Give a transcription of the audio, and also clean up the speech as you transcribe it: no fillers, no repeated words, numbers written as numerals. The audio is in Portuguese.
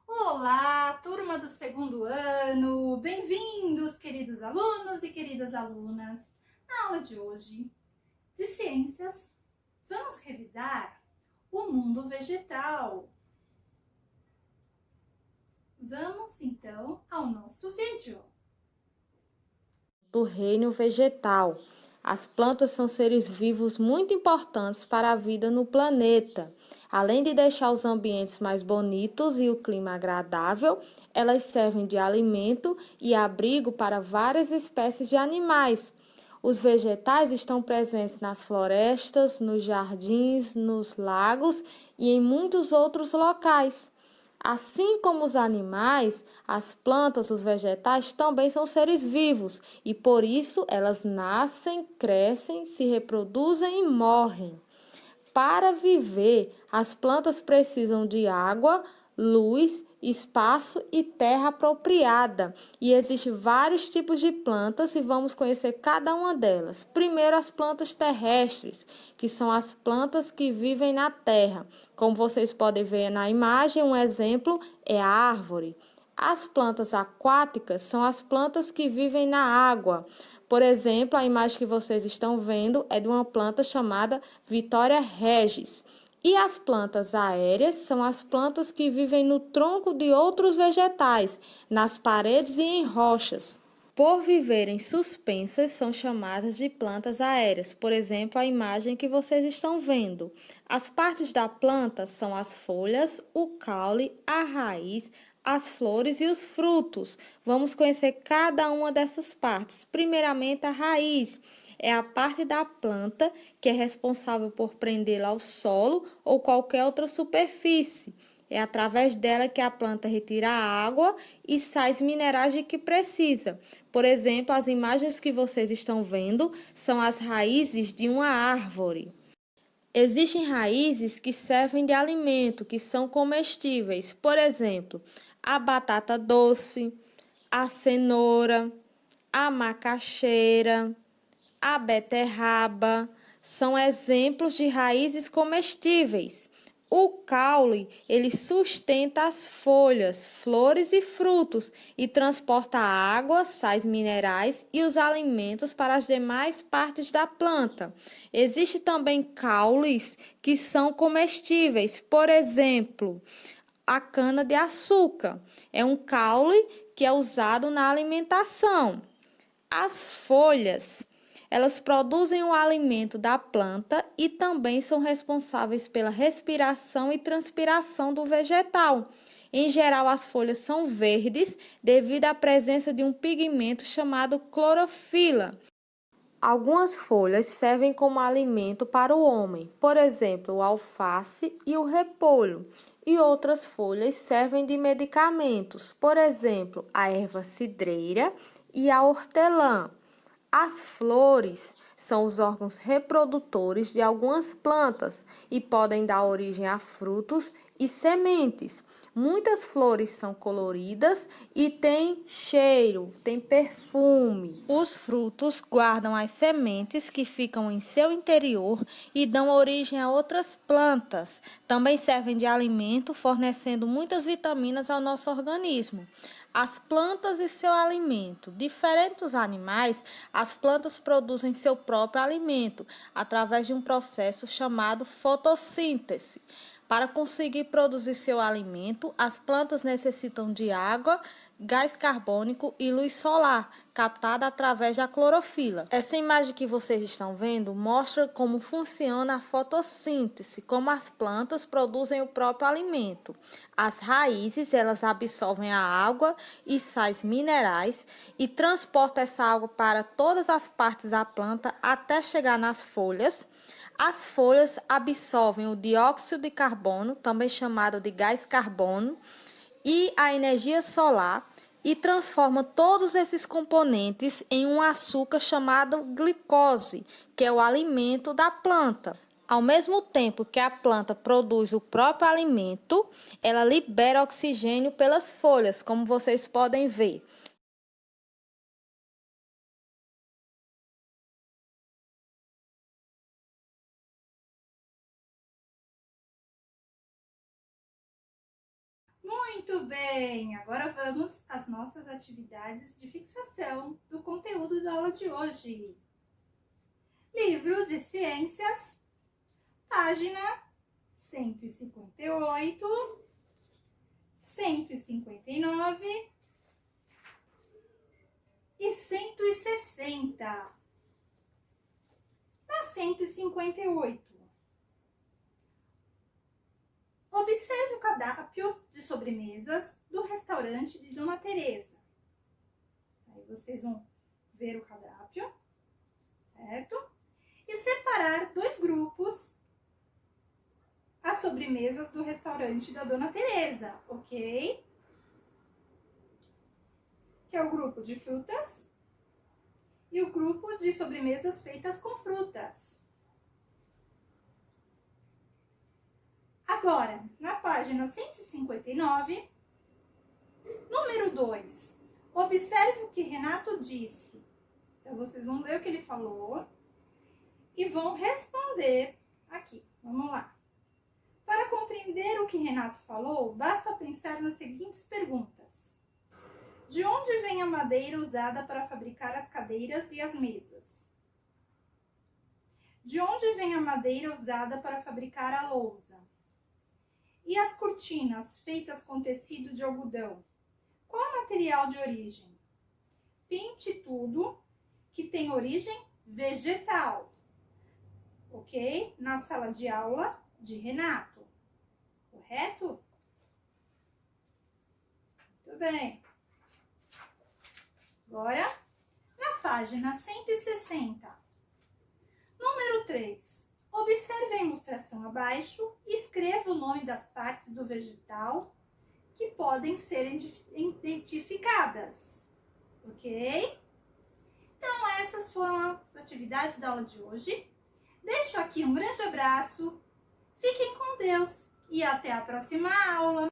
Olá, turma do segundo ano! Bem-vindos, queridos alunos e queridas alunas! Na aula de hoje, de ciências, vamos revisar o mundo vegetal. Vamos, então, ao nosso vídeo. Do reino vegetal. As plantas são seres vivos muito importantes para a vida no planeta. Além de deixar os ambientes mais bonitos e o clima agradável, elas servem de alimento e abrigo para várias espécies de animais. Os vegetais estão presentes nas florestas, nos jardins, nos lagos e em muitos outros locais. Assim como os animais, as plantas, os vegetais também são seres vivos e por isso elas nascem, crescem, se reproduzem e morrem. Para viver, as plantas precisam de água, luz, espaço e terra apropriada. E existem vários tipos de plantas e vamos conhecer cada uma delas. Primeiro, as plantas terrestres, que são as plantas que vivem na terra. Como vocês podem ver na imagem, um exemplo é a árvore. As plantas aquáticas são as plantas que vivem na água. Por exemplo, a imagem que vocês estão vendo é de uma planta chamada Vitória Regis. E as plantas aéreas são as plantas que vivem no tronco de outros vegetais, nas paredes e em rochas. Por viverem suspensas, são chamadas de plantas aéreas. Por exemplo, a imagem que vocês estão vendo. As partes da planta são as folhas, o caule, a raiz, as flores e os frutos. Vamos conhecer cada uma dessas partes. Primeiramente, a raiz. É a parte da planta que é responsável por prendê-la ao solo ou qualquer outra superfície. É através dela que a planta retira a água e sais minerais de que precisa. Por exemplo, as imagens que vocês estão vendo são as raízes de uma árvore. Existem raízes que servem de alimento, que são comestíveis. Por exemplo, a batata doce, a cenoura, a macaxeira, a beterraba são exemplos de raízes comestíveis. O caule, ele sustenta as folhas, flores e frutos e transporta a água, sais minerais e os alimentos para as demais partes da planta. Existem também caules que são comestíveis, por exemplo, a cana-de-açúcar. É um caule que é usado na alimentação. As folhas, elas produzem o alimento da planta e também são responsáveis pela respiração e transpiração do vegetal. Em geral, as folhas são verdes devido à presença de um pigmento chamado clorofila. Algumas folhas servem como alimento para o homem, por exemplo, o alface e o repolho. E outras folhas servem de medicamentos, por exemplo, a erva cidreira e a hortelã. As flores são os órgãos reprodutores de algumas plantas e podem dar origem a frutos e sementes. Muitas flores são coloridas e têm cheiro, têm perfume. Os frutos guardam as sementes que ficam em seu interior e dão origem a outras plantas. Também servem de alimento, fornecendo muitas vitaminas ao nosso organismo. As plantas e seu alimento. Diferente dos animais, as plantas produzem seu próprio alimento através de um processo chamado fotossíntese. Para conseguir produzir seu alimento, as plantas necessitam de água, gás carbônico e luz solar, captada através da clorofila. Essa imagem que vocês estão vendo mostra como funciona a fotossíntese, como as plantas produzem o próprio alimento. As raízes, elas absorvem a água e sais minerais e transportam essa água para todas as partes da planta até chegar nas folhas. As folhas absorvem o dióxido de carbono, também chamado de gás carbono, e a energia solar e transforma todos esses componentes em um açúcar chamado glicose, que é o alimento da planta. Ao mesmo tempo que a planta produz o próprio alimento, ela libera oxigênio pelas folhas, como vocês podem ver. Muito bem! Agora vamos às nossas atividades de fixação do conteúdo da aula de hoje. Livro de Ciências, página 158, 159 e 160. Na 158. Observe o cardápio de sobremesas do restaurante de Dona Teresa. Aí vocês vão ver o cardápio, certo? E separar dois grupos as sobremesas do restaurante da Dona Teresa, ok? Que é o grupo de frutas e o grupo de sobremesas feitas com frutas. Agora, na página 159, número 2, observe o que Renato disse. Então, vocês vão ler o que ele falou e vão responder aqui. Vamos lá. Para compreender o que Renato falou, basta pensar nas seguintes perguntas. De onde vem a madeira usada para fabricar as cadeiras e as mesas? De onde vem a madeira usada para fabricar a lousa? E as cortinas feitas com tecido de algodão? Qual é o material de origem? Pinte tudo que tem origem vegetal. Ok? Na sala de aula de Renato. Correto? Muito bem. Agora, na página 160. Número 3. Observe a ilustração abaixo e escreva o nome das partes do vegetal que podem ser identificadas. Ok? Então, essas foram as atividades da aula de hoje. Deixo aqui um grande abraço, fiquem com Deus e até a próxima aula!